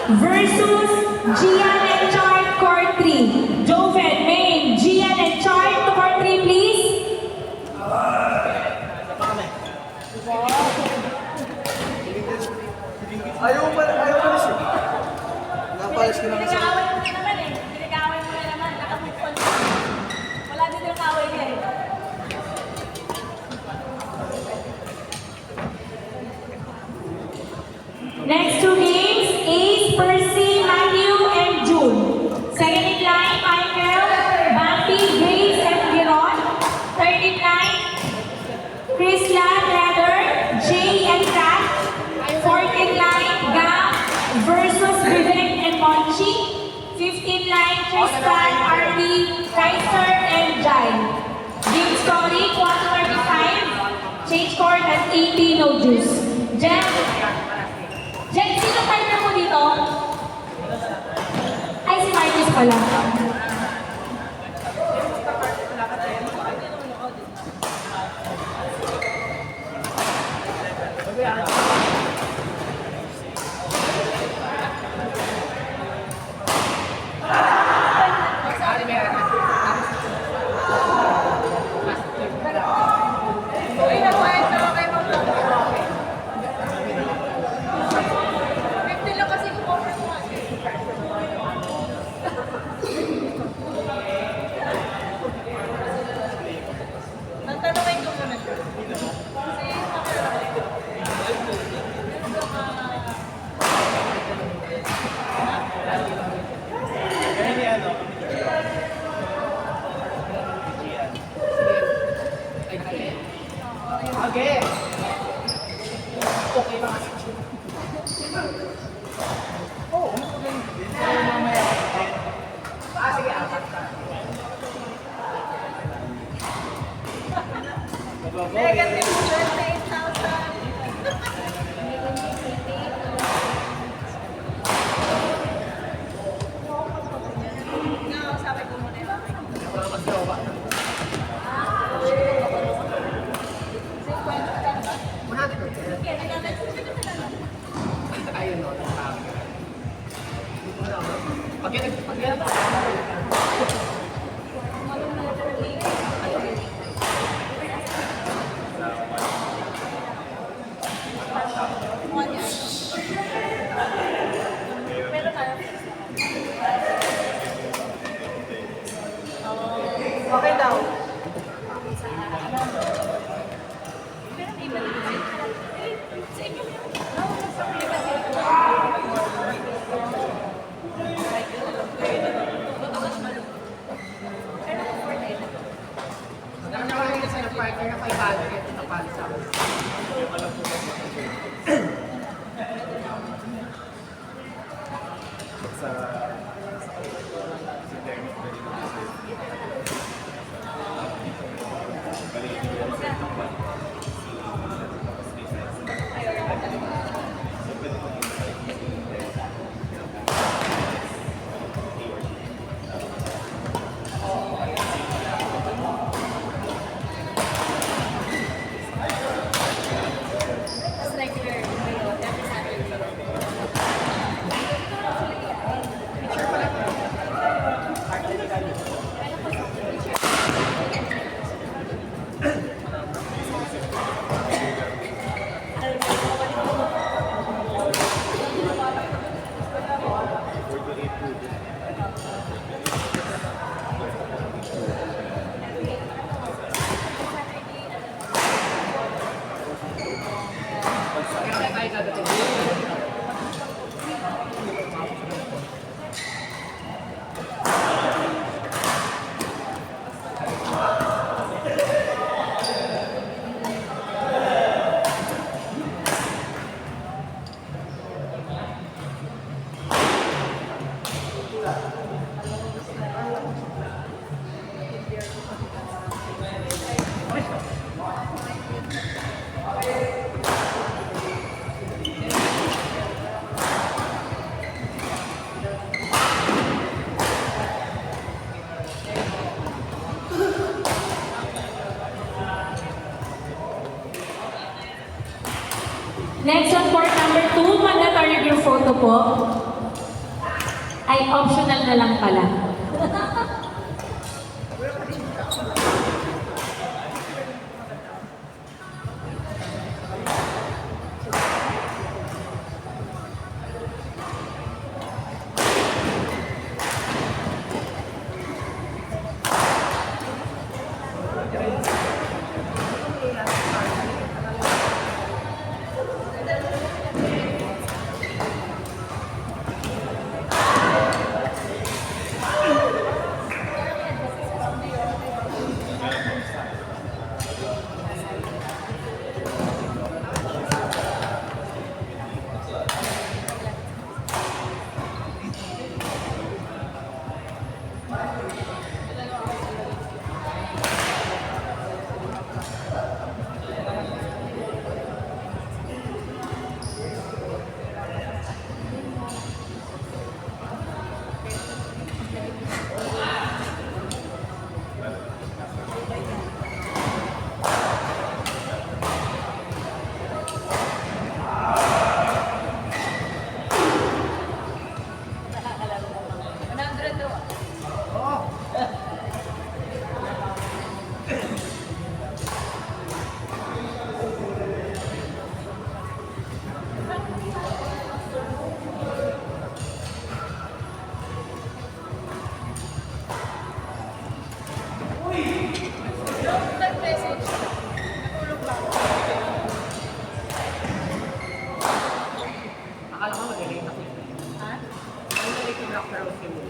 Versus Gian and Chart, Court 3. Joven, Main, Gian and Chart to Court 3, please. Ayaw pa siya. Napalis ko naman sa... Pinag-aaway mo na naman eh. Pinag-aaway mo na naman. Nakapukon. Wala din yung kaway niya eh. Next two games, Ace, Percy, Matthew, and June. Second in line, Michael, Bambi, Grace, and Giron. Third in line, Chrislan, Heather, Jay, and Kat. Fourth in line, Gam versus Vivek and Monchi. Fifth in line, Tristan, Artie, Kaiser, and Jai. Game story, 135. Change court at 80, no juice. Jen, sino partner mo dito? Ay, si Marcus pala. Okay. Okay ba kasi? Oo. Mamaya. Sige, apat ka. Negative 28,000. No, sabi ko muna. Ayun o. Okay daw. Next on court number 2, mandatory group photo po. Ay, optional na lang pala. Akala ko mag-relate ako. Ha? Mag-relate yung Dr. Rosie mo.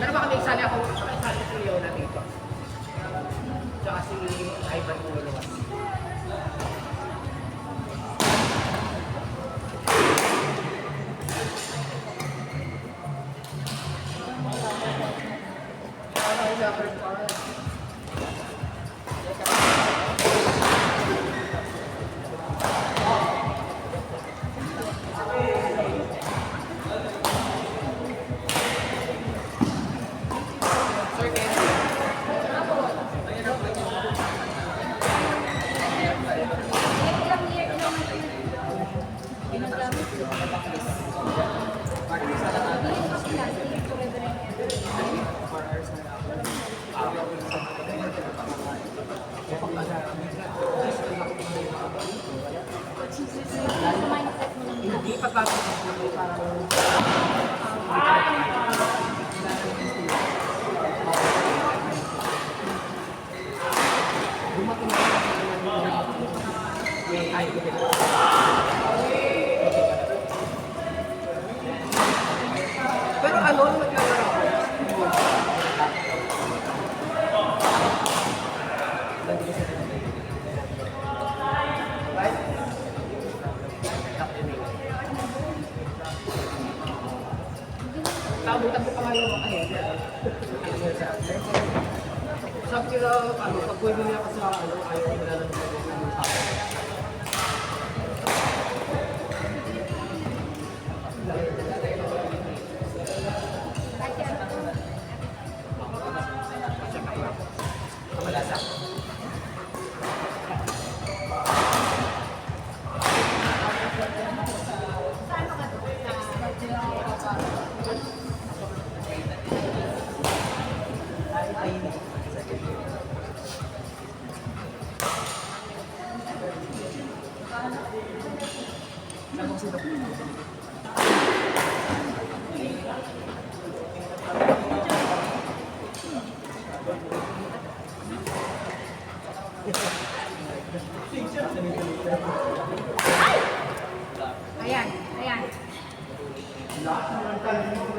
Pero baka may isali ako, baka isali si Leona dito. Tsaka si Ivan Ulowas. Hindi pagpapit mo parang pero ano naglalaro ako? Tabutan ko pa nga yung mga sabi nila, ano, pag pwede nila kasi ano, ayaw ko nila ng Pagka